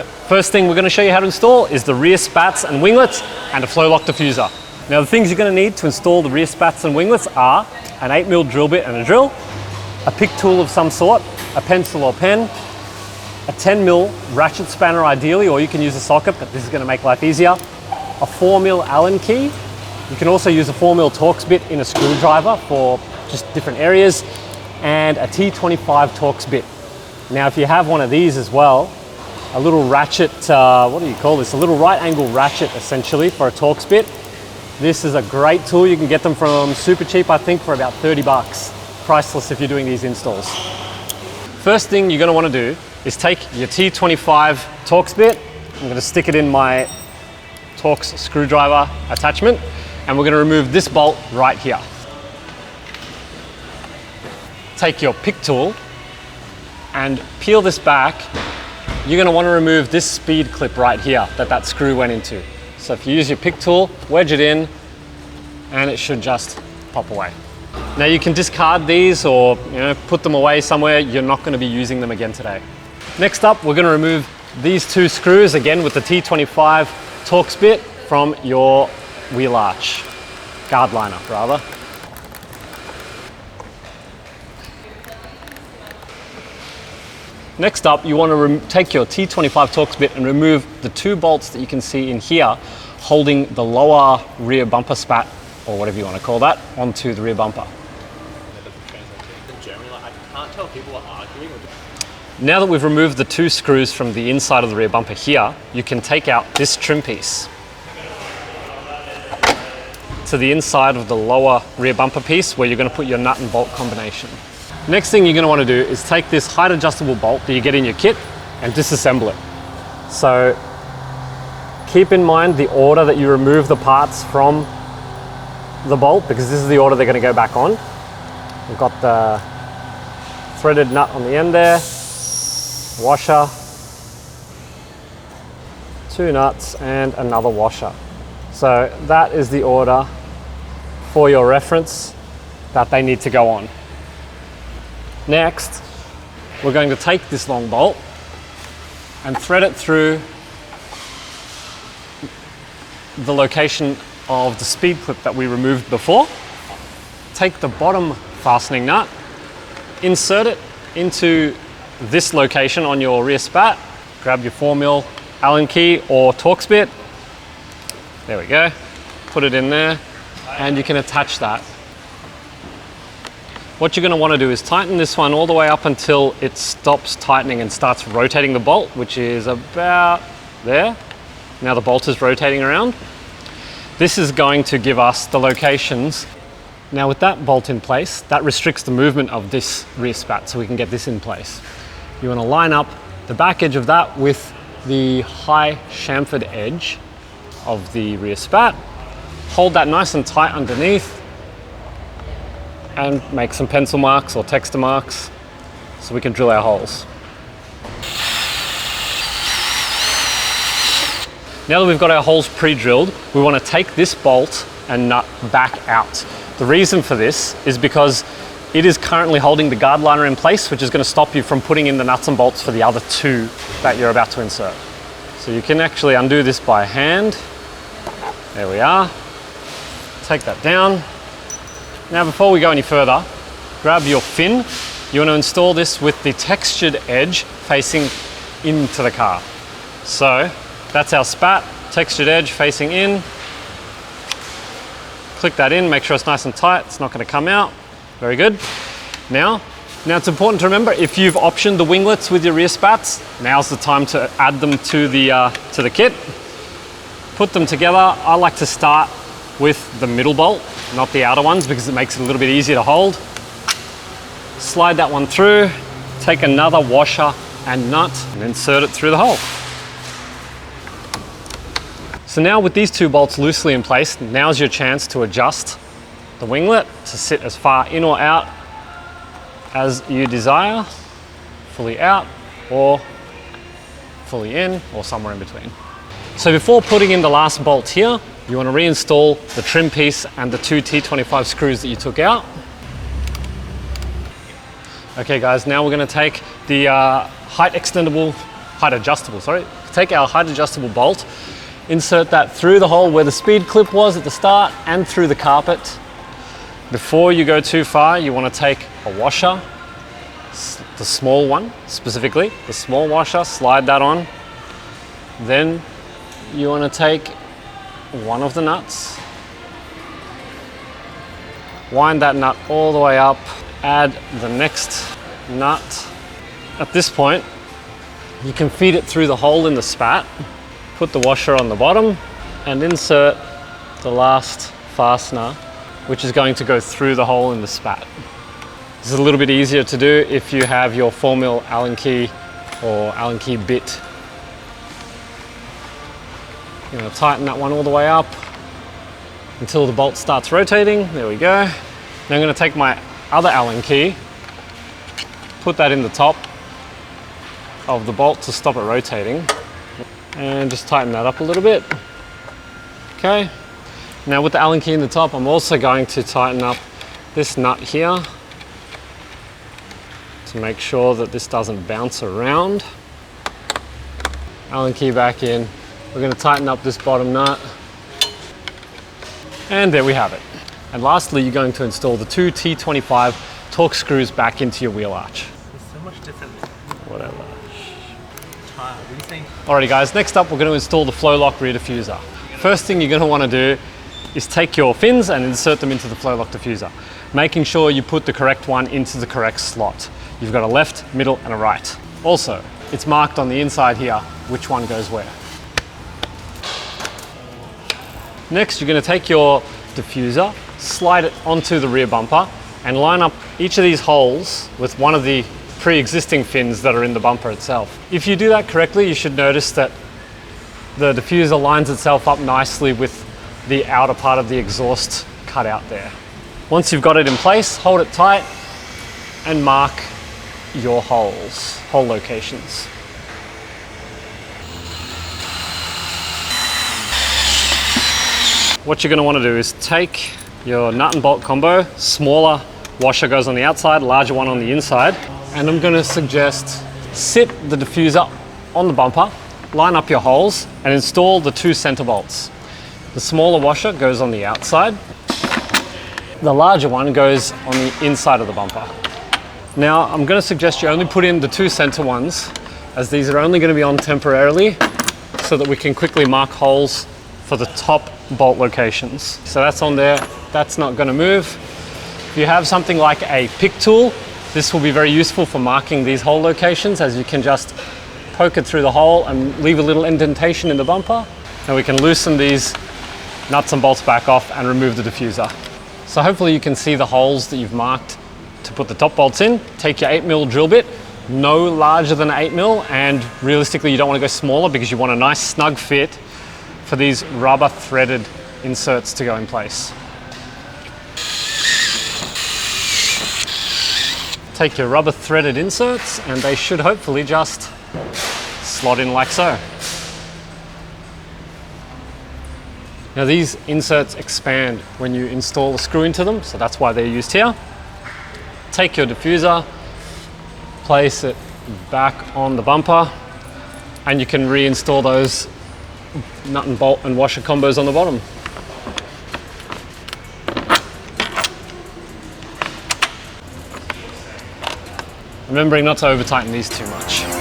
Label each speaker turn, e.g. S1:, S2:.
S1: First thing we're going to show you how to install is the rear spats and winglets and a flow lock diffuser. Now the things you're going to need to install the rear spats and winglets are an 8mm drill bit and a drill, a pick tool of some sort, a pencil or pen, a 10mm ratchet spanner ideally, or you can use a socket, but this is going to make life easier, a 4mm Allen key. You can also use a 4mm Torx bit in a screwdriver for just different areas, and a T25 Torx bit. Now if you have one of these as well, a little ratchet, what do you call this? A little right angle ratchet essentially for a Torx bit. This is a great tool. You can get them from super cheap, I think, for about 30 bucks. Priceless if you're doing these installs. First thing you're going to want to do is take your T25 Torx bit. I'm going to stick it in my Torx screwdriver attachment, and we're going to remove this bolt right here. Take your pick tool and peel this back. You're going to want to remove this speed clip right here that screw went into. So if you use your pick tool, wedge it in, and it should just pop away. Now you can discard these or put them away somewhere. You're not going to be using them again today. Next up, we're going to remove these two screws again with the T25 Torx bit from your wheel arch, guard liner rather. Next up, you want to take your T25 Torx bit and remove the two bolts that you can see in here holding the lower rear bumper spat, or whatever you want to call that, onto the rear bumper. Now that we've removed the two screws from the inside of the rear bumper here, you can take out this trim piece to the inside of the lower rear bumper piece where you're going to put your nut and bolt combination. Next thing you're going to want to do is take this height adjustable bolt that you get in your kit and disassemble it. So keep in mind the order that you remove the parts from the bolt, because this is the order they're going to go back on. We've got the threaded nut on the end there, washer, two nuts and another washer. So that is the order for your reference that they need to go on. Next, we're going to take this long bolt and thread it through the location of the speed clip that we removed before. Take the bottom fastening nut, insert it into this location on your rear spat, grab your 4mm Allen key or Torx bit, there we go, put it in there, and you can attach that. What you're going to want to do is tighten this one all the way up until it stops tightening and starts rotating the bolt, which is about there. Now the bolt is rotating around. This is going to give us the locations. Now with that bolt in place, that restricts the movement of this rear spat, so we can get this in place. You want to line up the back edge of that with the high chamfered edge of the rear spat. Hold that nice and tight underneath, and make some pencil marks or texture marks so we can drill our holes. Now that we've got our holes pre-drilled, we want to take this bolt and nut back out. The reason for this is because it is currently holding the guard liner in place, which is going to stop you from putting in the nuts and bolts for the other two that you're about to insert. So you can actually undo this by hand. There we are. Take that down. Now before we go any further, grab your fin. You want to install this with the textured edge facing into the car. So that's our spat, textured edge facing in. Click that in, make sure it's nice and tight, it's not going to come out. Very good. Now it's important to remember, if you've optioned the winglets with your rear spats, now's the time to add them to the kit. Put them together. I like to start with the middle bolt, not the outer ones, because it makes it a little bit easier to hold. Slide that one through, take another washer and nut and insert it through the hole. So now with these two bolts loosely in place, now's your chance to adjust the winglet to sit as far in or out as you desire, fully out or fully in or somewhere in between. So before putting in the last bolt here, you want to reinstall the trim piece and the two T25 screws that you took out. Okay guys, now we're going to take the height extendable height adjustable, sorry. Take our height adjustable bolt, insert that through the hole where the speed clip was at the start and through the carpet. Before you go too far, you want to take a washer, the small one specifically, the small washer, slide that on. Then you want to take one of the nuts, wind that nut all the way up, add the next nut. At this point, you can feed it through the hole in the spat, put the washer on the bottom, and insert the last fastener, which is going to go through the hole in the spat. This is a little bit easier to do if you have your 4mm Allen key or Allen key bit. You're going to tighten that one all the way up until the bolt starts rotating. There we go. Now I'm going to take my other Allen key, put that in the top of the bolt to stop it rotating, and just tighten that up a little bit. Okay. Now with the Allen key in the top, I'm also going to tighten up this nut here to make sure that this doesn't bounce around. Allen key back in. We're going to tighten up this bottom nut. And there we have it. And lastly, you're going to install the two T25 Torx screws back into your wheel arch.
S2: It's so much different.
S1: Whatever.
S2: What do you think?
S1: Alrighty guys, next up we're going to install the flow lock rear diffuser. First thing you're going to want to do is take your fins and insert them into the flow lock diffuser, making sure you put the correct one into the correct slot. You've got a left, middle and a right. Also, it's marked on the inside here which one goes where. Next, you're going to take your diffuser, slide it onto the rear bumper and line up each of these holes with one of the pre-existing fins that are in the bumper itself. If you do that correctly, you should notice that the diffuser lines itself up nicely with the outer part of the exhaust cut out there. Once you've got it in place, hold it tight and mark your hole locations. What you're going to want to do is take your nut and bolt combo, smaller washer goes on the outside, larger one on the inside, and I'm going to suggest sit the diffuser on the bumper, line up your holes and install the two center bolts. The smaller washer goes on the outside, the larger one goes on the inside of the bumper. Now I'm going to suggest you only put in the two center ones, as these are only going to be on temporarily so that we can quickly mark holes for the top bolt locations. So that's on there, that's not going to move. If you have something like a pick tool, this will be very useful for marking these hole locations, as you can just poke it through the hole and leave a little indentation in the bumper. And we can loosen these nuts and bolts back off and remove the diffuser. So hopefully you can see the holes that you've marked to put the top bolts in. Take your 8mm drill bit, no larger than 8mm, and realistically you don't want to go smaller because you want a nice snug fit for these rubber threaded inserts to go in place. Take your rubber threaded inserts and they should hopefully just slot in like so. Now these inserts expand when you install a screw into them, so that's why they're used here. Take your diffuser, place it back on the bumper, and you can reinstall those nut and bolt and washer combos on the bottom. Remembering not to over tighten these too much.